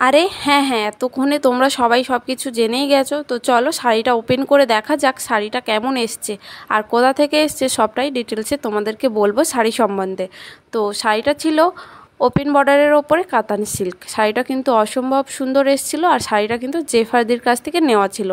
আরে হ্যাঁ হ্যাঁ, এতক্ষণে তোমরা সবাই সব কিছু জেনেই গেছো। তো চলো শাড়িটা ওপেন করে দেখা যাক শাড়িটা কেমন এসছে আর কোথা থেকে এসছে, সবটাই ডিটেলসে তোমাদেরকে বলবো শাড়ি সম্বন্ধে। তো শাড়িটা ছিল ওপেন বর্ডারের ওপরে কাতান সিল্ক। শাড়িটা কিন্তু অসম্ভব সুন্দর এসেছিলো আর শাড়িটা কিন্তু জেফারদির কাছ থেকে নেওয়া ছিল।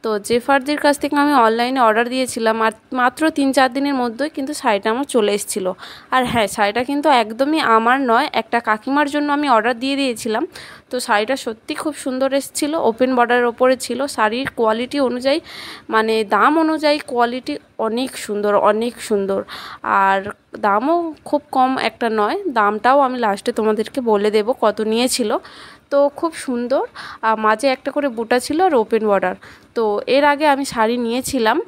তো জেফারদির কাছ থেকে আমি অনলাইনে অর্ডার দিয়েছিলাম আর মাত্র 3-4 দিনের মধ্যেই কিন্তু শাড়িটা আমার চলে এসেছিলো। আর হ্যাঁ, শাড়িটা কিন্তু একদমই আমার নয়, একটা কাকিমার জন্য আমি অর্ডার দিয়ে দিয়েছিলাম। তো শাড়িটা সত্যি খুব সুন্দর এসেছিলো, ওপেন বর্ডারের ওপরে ছিল। শাড়ির কোয়ালিটি অনুযায়ী মানে দাম অনুযায়ী কোয়ালিটি অনেক সুন্দর, অনেক সুন্দর। আর দামও খুব কম একটা নয়, দামটাও আমি লাস্টে তোমাদেরকে বলে দেব কত নিয়েছিল। তো খুব সুন্দর, মাঝে একটা করে বুটা ছিল আর ওপেন বর্ডার। তো এর আগে আমি শাড়ি নিয়েছিলাম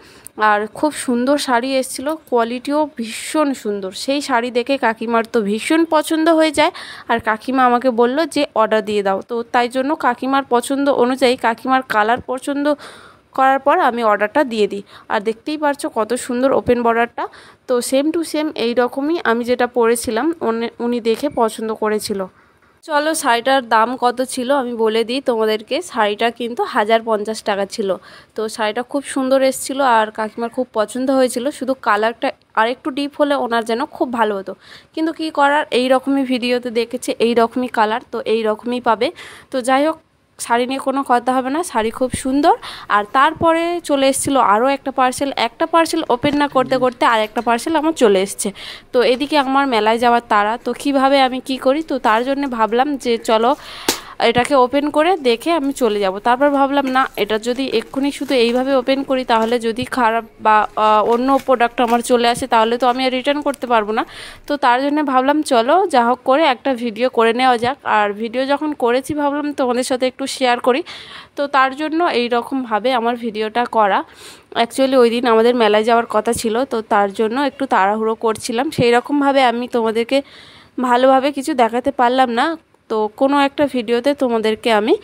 আর খুব সুন্দর শাড়ি এসেছিলো, কোয়ালিটিও ভীষণ সুন্দর। সেই শাড়ি দেখে কাকিমার তো ভীষণ পছন্দ হয়ে যায় আর কাকিমা আমাকে বলল যে অর্ডার দিয়ে দাও। তো তাই জন্য কাকিমার পছন্দ অনুযায়ী, কাকিমার কালার পছন্দ করার পর আমি অর্ডারটা দিয়ে দিই। আর দেখতেই পারছো কত সুন্দর ওপেন বর্ডারটা। তো সেম টু সেম এই রকমই আমি যেটা পরেছিলাম উনি দেখে পছন্দ করেছিল। চলো শাড়িটার দাম কত ছিল আমি বলে দিই তোমাদেরকে। শাড়িটা কিন্তু 1050 টাকা ছিল। তো শাড়িটা খুব সুন্দর এসেছিলো আর কাকিমার খুব পছন্দ হয়েছিল, শুধু কালারটা আরেকটু ডিপ হলে ওনার যেন খুব ভালো হতো। কিন্তু কী করার, এই রকমই ভিডিওতে দেখেছে এই রকমই কালার, তো এই রকমই পাবে। তো যাই হোক, শাড়ি নিয়ে কোনো কথা হবে না, শাড়ি খুব সুন্দর। আর তারপরে চলে এসেছিলো আরও একটা পার্সেল ওপেন না করতে করতে আর একটা পার্সেল আমার চলে এসছে। তো এদিকে আমার মেলায় যাওয়ার তাড়া, তো কীভাবে আমি কি করি, তো তার জন্য ভাবলাম যে চলো এটাকে ওপেন করে দেখে আমি চলে যাব। তারপর ভাবলাম না, এটা যদি এক্ষুনি শুধু এইভাবে ওপেন করি তাহলে যদি খারাপ বা অন্য প্রোডাক্ট আমার চলে আসে তাহলে তো আমি রিটার্ন করতে পারবো না। তো তার জন্য ভাবলাম চলো যা হোক করে একটা ভিডিও করে নেওয়া যাক। আর ভিডিও যখন করেছি ভাবলাম তোমাদের সাথে একটু শেয়ার করি। তো তার জন্য এই রকমভাবে আমার ভিডিওটা করা। অ্যাকচুয়ালি ওই দিন আমাদের মেলায় যাওয়ার কথা ছিল, তো তার জন্য একটু তাড়াহুড়ো করছিলাম, সেই রকমভাবে আমি তোমাদেরকে ভালোভাবে কিছু দেখাতে পারলাম না। তো কোনো একটা ভিডিওতে তোমাদেরকে আমি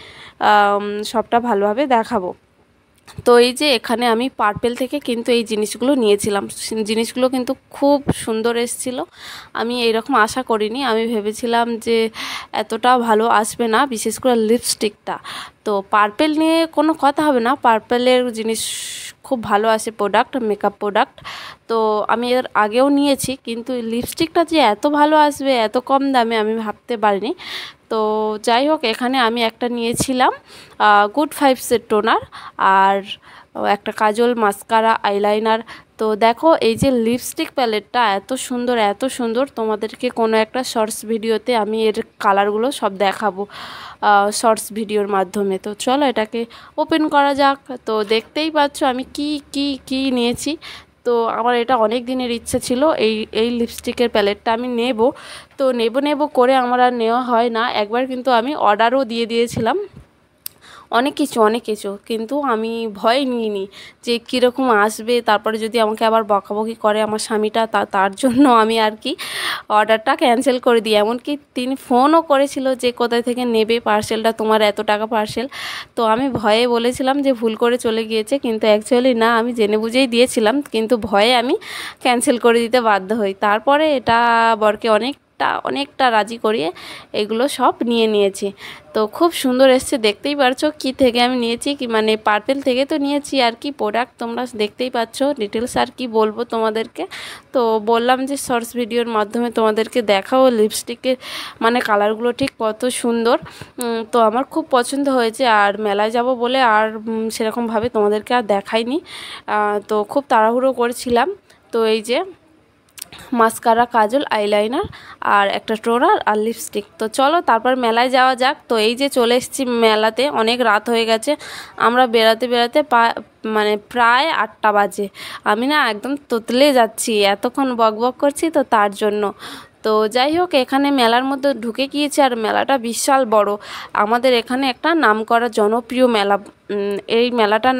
সবটা ভালোভাবে দেখাবো। তো এই যে এখানে আমি পার্পেল থেকে কিন্তু এই জিনিসগুলো নিয়েছিলাম, জিনিসগুলো কিন্তু খুব সুন্দর এসেছিলো। আমি এইরকম আশা করিনি, আমি ভেবেছিলাম যে এতটা ভালো আসবে না, বিশেষ করে লিপস্টিকটা। তো পার্পেল নিয়ে কোনো কথা হবে না, পার্পেলের জিনিস খুব ভালো আসে প্রোডাক্ট, মেকআপ প্রোডাক্ট। তো আমি এর আগেও নিয়েছি, কিন্তু লিপস্টিকটা যে এত ভালো আসবে এত কম দামে আমি ভাবতে পারিনি। তো যাই হোক, এখানে আমি একটা নিয়েছিলাম গুড ভাইবসের টোনার আর একটা কাজল, মাস্কারা, আইলাইনার। তো দেখো এই যে লিপস্টিক প্যালেটটা এত সুন্দর, এত সুন্দর, তোমাদেরকে কোনো একটা শর্টস ভিডিওতে আমি এর কালারগুলো সব দেখাবো শর্টস ভিডিওর মাধ্যমে। তো চলো এটাকে ওপেন করা যাক। তো দেখতেই পাচ্ছ আমি কি নিয়েছি। তো আমার এটা অনেক দিনের ইচ্ছা ছিল, এই লিপস্টিকের প্যালেটটা আমি নেব। তো নেব করে আমার আর নেওয়া হয় না। একবার কিন্তু আমি অর্ডারও দিয়ে দিয়েছিলাম অনেক কিছু, কিন্তু আমি ভয় নিইনি যে কীরকম আসবে, তারপরে যদি আমাকে আবার বকাবকি করে আমার স্বামীটা, তার জন্য আমি আর কি অর্ডারটা ক্যান্সেল করে দিই। এমনকি তিনি ফোনও করেছিল যে কোথায় থেকে নেবে পার্সেলটা, তোমার এত টাকা পার্সেল। তো আমি ভয়ে বলেছিলাম যে ভুল করে চলে গিয়েছে, কিন্তু অ্যাকচুয়ালি না, আমি জেনে বুঝেই দিয়েছিলাম, কিন্তু ভয়ে আমি ক্যান্সেল করে দিতে বাধ্য হই। তারপরে এটা বরকে অনেকটা রাজি করিয়ে এগুলো সব নিয়েছি। তো খুব সুন্দর এসছে, দেখতেই পারছো কি থেকে আমি নিয়েছি, কি মানে পার্পেল থেকে তো নিয়েছি আর কি প্রোডাক্ট, তোমরা দেখতেই পাচ্ছ ডিটেলস আর কি বলবো তোমাদেরকে। তো বললাম যে শর্টস ভিডিওর মাধ্যমে তোমাদেরকে দেখাও লিপস্টিকের মানে কালারগুলো ঠিক কত সুন্দর। তো আমার খুব পছন্দ হয়েছে, আর মেলায় যাব বলে আর সেরকমভাবে তোমাদেরকে আর দেখাইনি। তো খুব তাড়াহুড়ো করেছিলাম। তো এই যে মাস্কারা, কাজল, আইলাইনার আর একটা টোনার আর লিপস্টিক। তো চলো তারপর মেলায় যাওয়া যাক। তো এই যে চলে এসেছি মেলাতে, অনেক রাত হয়ে গেছে, আমরা বেড়াতে মানে প্রায় 8টা বাজে। আমি না একদম তোতলে যাচ্ছি, এতক্ষণ বক করছি তো তার জন্য। তো যাই হোক, এখানে মেলার মধ্যে ঢুকে গিয়েছে আর মেলাটা বিশাল বড়। আমাদের এখানে একটা নামকরা জনপ্রিয় মেলা। এই মেলাটার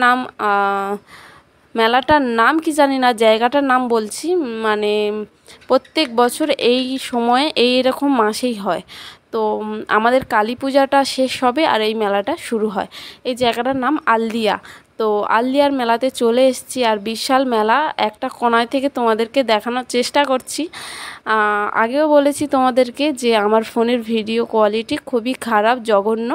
নাম কি জানি না, জায়গাটার নাম বলছি, মানে প্রত্যেক বছর এই সময়ে এইরকম মাসেই হয়। তো আমাদের কালী পূজাটা শেষ হবে আর এই মেলাটা শুরু হয়। এই জায়গাটার নাম আলদিয়া। তো আলদিয়ার মেলাতে চলে এসেছি, আর বিশাল মেলা, একটা কোণায় থেকে তোমাদেরকে দেখানোর চেষ্টা করছি। আগেও বলেছি তোমাদেরকে যে আমার ফোনের ভিডিও কোয়ালিটি খুবই খারাপ, জঘন্য।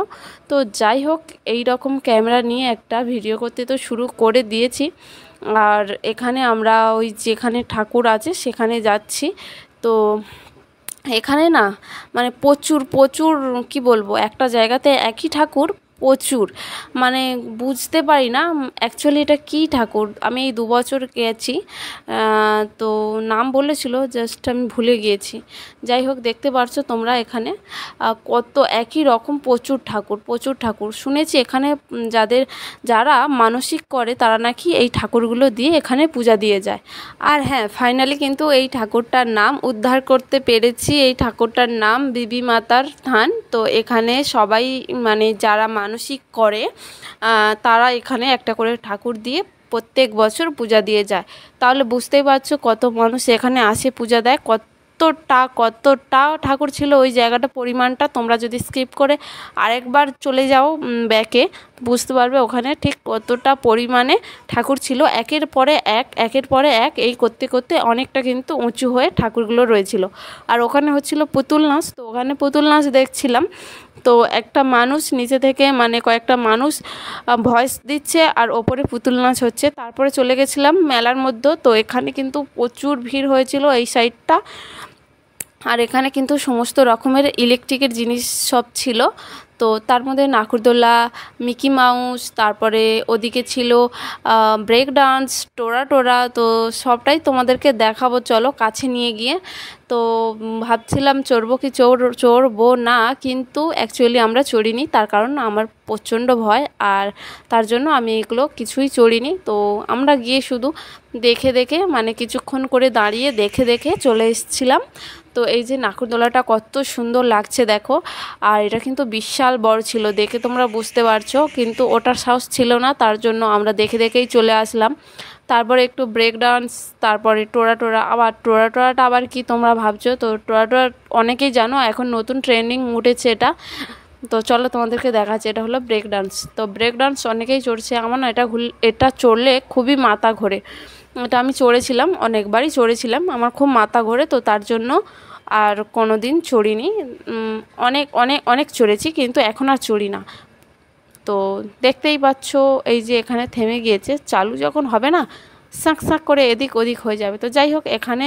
তো যাই হোক, এই রকম ক্যামেরা নিয়ে একটা ভিডিও করতে তো শুরু করে দিয়েছি। আর এখানে আমরা ওই যেখানে ঠাকুর আছে সেখানে যাচ্ছি। তো এখানে না মানে প্রচুর প্রচুর কি বলবো, একটা জায়গাতে একই ঠাকুর প্রচুর, মানে বুঝতে পারি না অ্যাকচুয়ালি এটা কী ঠাকুর। আমি এই 2 বছর গেছি, তো নাম বলেছিল, জাস্ট আমি ভুলে গিয়েছি। যাই হোক, দেখতে পারছো তোমরা এখানে কত একই রকম প্রচুর ঠাকুর, প্রচুর ঠাকুর। শুনেছি এখানে যারা মানসিক করে তারা নাকি এই ঠাকুরগুলো দিয়ে এখানে পূজা দিয়ে যায়। আর হ্যাঁ, ফাইনালি কিন্তু এই ঠাকুরটার নাম উদ্ধার করতে পেরেছি। এই ঠাকুরটার নাম বিবি মাতার থান। তো এখানে সবাই মানে যারা মানসিক করে তারা এখানে একটা করে ঠাকুর দিয়ে প্রত্যেক বছর পূজা দিয়ে যায়। তাহলে বুঝতেই পারছো কত মানুষ এখানে আসে পূজা দেয়। কতটা ঠাকুর ছিল ওই জায়গাটা, পরিমাণটা তোমরা যদি স্কিপ করে আরেকবার চলে যাও ব্যাকে, বুঝতে পারবে ওখানে ঠিক কতটা পরিমাণে ঠাকুর ছিল। একের পরে এক এই করতে করতে অনেকটা কিন্তু উঁচু হয়ে ঠাকুরগুলো রয়েছিল। আর ওখানে হচ্ছিল পুতুল নাচ। তো ওখানে পুতুল নাচ দেখছিলাম। তো একটা মানুষ নিচে থেকে মানে কয়েকটা মানুষ ভয়েস দিচ্ছে আর ওপরে পুতুল নাচ হচ্ছে। তারপরে চলে গেছিলাম মেলার মধ্যে। তো এখানে কিন্তু প্রচুর ভিড় হয়েছিল এই সাইডটা। আর এখানে কিন্তু সমস্ত রকমের ইলেকট্রিকের জিনিস সব ছিল। তো তার মধ্যে নাগরদোলা, মিকি মাউস, তারপরে ওদিকে ছিল ব্রেক ডান্স, টোরা। তো সবটাই তোমাদেরকে দেখাবো, চলো কাছে নিয়ে গিয়ে। তো ভাবছিলাম চড়বো কি চড়বো না, কিন্তু অ্যাকচুয়ালি আমরা চড়িনি, তার কারণ আমার প্রচণ্ড ভয়, আর তার জন্য আমি এগুলো কিছুই চড়িনি। তো আমরা গিয়ে শুধু দেখে মানে কিছুক্ষণ করে দাঁড়িয়ে দেখে চলে এসেছিলাম। তো এই যে নাগরদোলাটা কত সুন্দর লাগছে দেখো, আর এটা কিন্তু বিশাল বড় ছিল, দেখে তোমরা বুঝতে পারছো, কিন্তু ওটার সাহস ছিল না, তার জন্য আমরা দেখেই চলে আসলাম। তারপরে একটু ব্রেক ডান্স, তারপরে টোরা। আবার টোরাটা আবার কি তোমরা ভাবছো? তো টোরা অনেকেই জানো, এখন নতুন ট্রেন্ডিং উঠেছে এটা। তো চলো তোমাদেরকে দেখাচ্ছি, এটা হলো ব্রেক ডান্স। তো ব্রেক ডান্স অনেকেই চড়ছে, আমার না এটা চড়লে খুবই মাথা ঘোরে। এটা আমি চড়েছিলাম, অনেকবারই চড়েছিলাম, আমার খুব মাথা ঘোরে। তো তার জন্য আর কোনো দিন চড়িনি। অনেক চড়েছি, কিন্তু এখন আর চড়ি না। তো দেখতেই পাচ্ছ এই যে এখানে থেমে গিয়েছে, চালু যখন হবে না সাঁক করে এদিক ওদিক হয়ে যাবে। তো যাই হোক, এখানে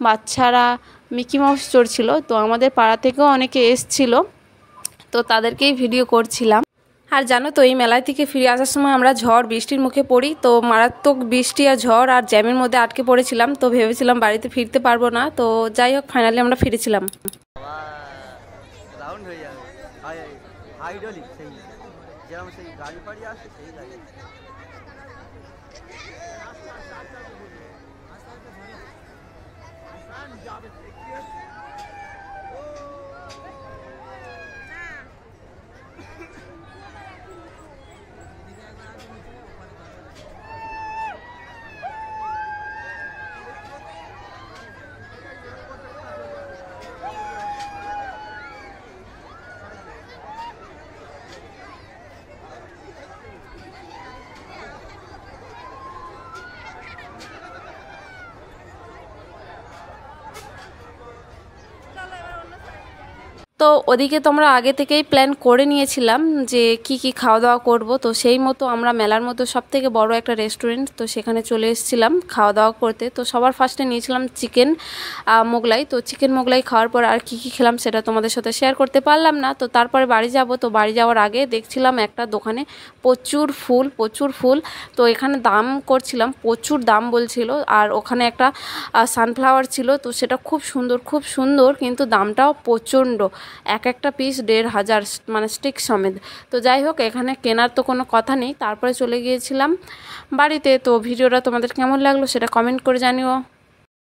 বাচ্চারা মিকি মাউস চড়ছিল। তো আমাদের পাড়া থেকেও অনেকে এসছিল, তো তাদেরকেই ভিডিও করছিলাম। আর জানো তো, এই মেলায় থেকে ফিরে আসার সময় আমরা ঝড় বৃষ্টির মুখে পড়ি। তো মারাত্মক বৃষ্টি আর ঝড় আর জ্যামের মধ্যে আটকে পড়েছিলাম। তো ভেবেছিলাম বাড়িতে ফিরতে পারবো না। তো যাই হোক, ফাইনালি আমরা ফিরেছিলাম। তো ওদিকে তোমরা আগে থেকেই প্ল্যান করে নিয়েছিলাম যে কি খাওয়া দাওয়া করব। তো সেই মতো আমরা মেলার মতো সবথেকে বড় একটা রেস্টুরেন্ট, তো সেখানে চলে এসেছিলাম খাওয়া দাওয়া করতে। তো সবার ফার্স্টে নিয়েছিলাম চিকেন মোগলাই। তো চিকেন মোগলাই খাওয়ার পর আর কি খেলাম সেটা তোমাদের সাথে শেয়ার করতে পারলাম না। তো তারপরে বাড়ি যাব। তো বাড়ি যাওয়ার আগে দেখছিলাম একটা দোকানে প্রচুর ফুল। তো এখানে দাম করছিলাম, প্রচুর দাম বলছিল। আর ওখানে একটা সানফ্লাওয়ার ছিল, তো সেটা খুব সুন্দর, কিন্তু দামটাও প্রচণ্ড, একটা পিস 1500, মানে স্টিক সমেত। তো যাই হোক, এখানে কেনার তো কোনো কথা নেই। তারপরে চলে গিয়েছিলাম বাড়িতে। তো ভিডিওটা তোমাদের কেমন লাগলো সেটা কমেন্ট করে জানিও।